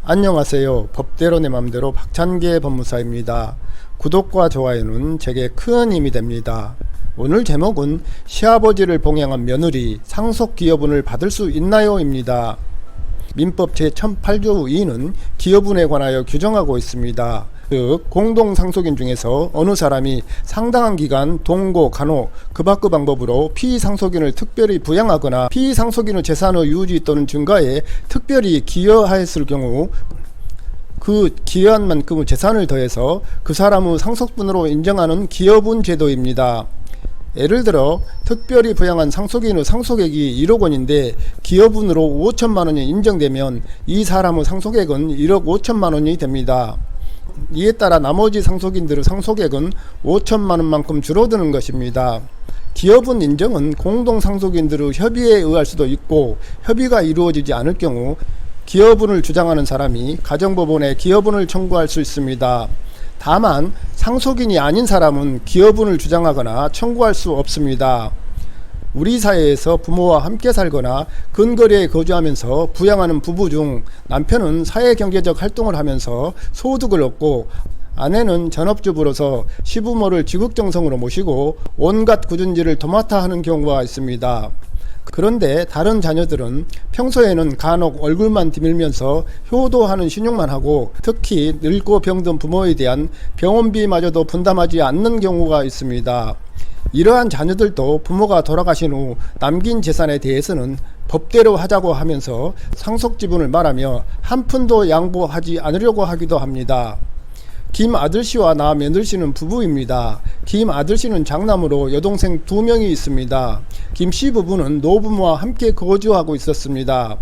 안녕하세요. 법대로 내 맘대로 박찬계 법무사입니다. 구독과 좋아요는 제게 큰 힘이 됩니다. 오늘 제목은 시아버지를 봉양한 며느리 상속기여분을 받을 수 있나요? 입니다. 민법 제1008조 2는 기여분에 관하여 규정하고 있습니다. 즉 공동상속인 중에서 어느 사람이 상당한 기간 동거, 간호, 그 밖의 방법으로 피상속인을 특별히 부양하거나 피상속인의 재산의 유지 또는 증가에 특별히 기여하였을 경우 그 기여한 만큼의 재산을 더해서 그 사람의 상속분으로 인정하는 기여분 제도입니다. 예를 들어 특별히 부양한 상속인의 상속액이 1억 원인데 기여분으로 5천만 원이 인정되면 이 사람의 상속액은 1억 5천만 원이 됩니다. 이에 따라 나머지 상속인들의 상속액은 5천만 원만큼 줄어드는 것입니다. 기여분 인정은 공동상속인들의 협의에 의할 수도 있고 협의가 이루어지지 않을 경우 기여분을 주장하는 사람이 가정법원에 기여분을 청구할 수 있습니다. 다만 상속인이 아닌 사람은 기여분을 주장하거나 청구할 수 없습니다. 우리 사회에서 부모와 함께 살거나 근거리에 거주하면서 부양하는 부부 중 남편은 사회경제적 활동을 하면서 소득을 얻고 아내는 전업주부로서 시부모를 지극정성으로 모시고 온갖 굳은일을 도맡아 하는 경우가 있습니다. 그런데 다른 자녀들은 평소에는 간혹 얼굴만 디밀면서 효도하는 신용만 하고 특히 늙고 병든 부모에 대한 병원비마저도 분담하지 않는 경우가 있습니다. 이러한 자녀들도 부모가 돌아가신 후 남긴 재산에 대해서는 법대로 하자고 하면서 상속지분을 말하며 한 푼도 양보하지 않으려고 하기도 합니다. 김 아들씨와 나 며느리씨는 부부입니다. 김 아들씨는 장남으로 여동생 2명이 있습니다. 김씨 부부는 노부모와 함께 거주하고 있었습니다.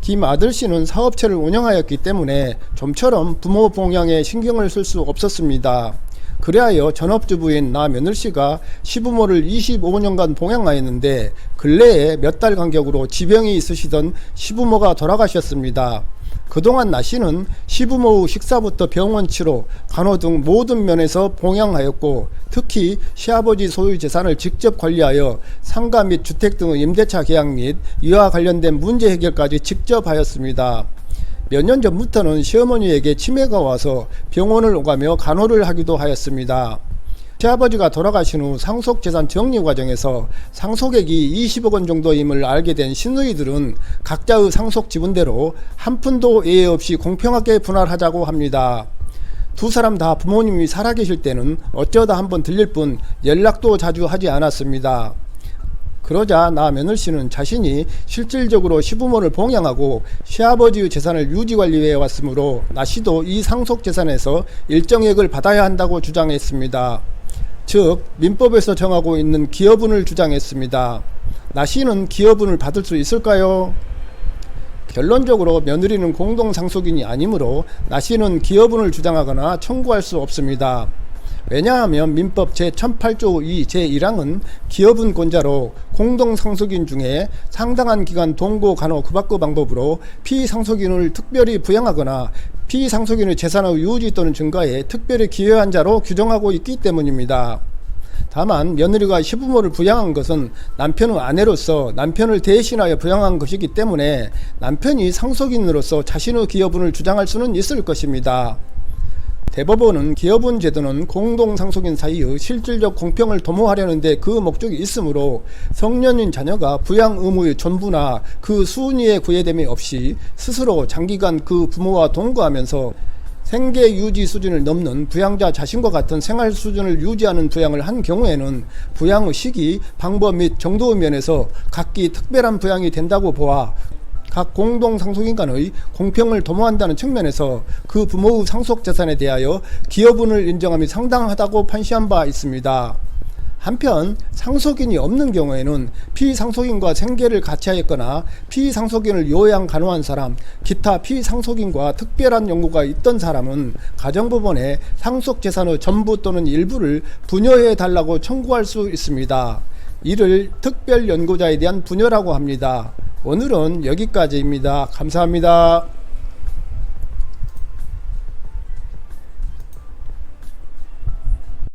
김 아들씨는 사업체를 운영하였기 때문에 좀처럼 부모 봉양에 신경을 쓸 수 없었습니다. 그리하여 전업주부인 나 며느리씨가 시부모를 25년간 봉양하였는데 근래에 몇 달 간격으로 지병이 있으시던 시부모가 돌아가셨습니다. 그동안 나씨는 시부모의 식사부터 병원 치료, 간호 등 모든 면에서 봉양하였고 특히 시아버지 소유 재산을 직접 관리하여 상가 및 주택 등의 임대차 계약 및 이와 관련된 문제 해결까지 직접 하였습니다. 몇 년 전부터는 시어머니에게 치매가 와서 병원을 오가며 간호를 하기도 하였습니다. 시아버지가 돌아가신 후 상속재산 정리 과정에서 상속액이 20억 원 정도임을 알게 된 시누이들은 각자의 상속 지분대로 한 푼도 예외 없이 공평하게 분할하자고 합니다. 두 사람 다 부모님이 살아계실 때는 어쩌다 한번 들릴 뿐 연락도 자주 하지 않았습니다. 그러자 나 며느리씨는 자신이 실질적으로 시부모를 봉양하고 시아버지의 재산을 유지관리해 왔으므로 나씨도 이 상속재산에서 일정액을 받아야 한다고 주장했습니다. 즉 민법에서 정하고 있는 기여분을 주장했습니다. 나씨는 기여분을 받을 수 있을까요? 결론적으로 며느리는 공동상속인이 아니므로 나씨는 기여분을 주장하거나 청구할 수 없습니다. 왜냐하면 민법 제1008조 2 제1항은 기여분권자로 공동상속인 중에 상당한 기간 동거, 간호, 그 밖의 방법으로 피상속인을 특별히 부양하거나 피상속인의 재산의 유지 또는 증가에 특별히 기여한 자로 규정하고 있기 때문입니다. 다만 며느리가 시부모를 부양한 것은 남편의 아내로서 남편을 대신하여 부양한 것이기 때문에 남편이 상속인으로서 자신의 기여분을 주장할 수는 있을 것입니다. 대법원은 기여분 제도는 공동상속인 사이의 실질적 공평을 도모하려는 데 그 목적이 있으므로 성년인 자녀가 부양 의무의 전부나 그 순위의 구애됨이 없이 스스로 장기간 그 부모와 동거하면서 생계 유지 수준을 넘는 부양자 자신과 같은 생활 수준을 유지하는 부양을 한 경우에는 부양의 시기, 방법 및 정도의 면에서 각기 특별한 부양이 된다고 보아 각 공동상속인 간의 공평을 도모한다는 측면에서 그 부모의 상속재산에 대하여 기여분을 인정함이 상당하다고 판시한 바 있습니다. 한편 상속인이 없는 경우에는 피상속인과 생계를 같이 하였거나 피상속인을 요양 간호한 사람, 기타 피상속인과 특별한 연고가 있던 사람은 가정법원에 상속재산의 전부 또는 일부를 분여해 달라고 청구할 수 있습니다. 이를 특별연고자에 대한 분여라고 합니다. 오늘은 여기까지입니다. 감사합니다.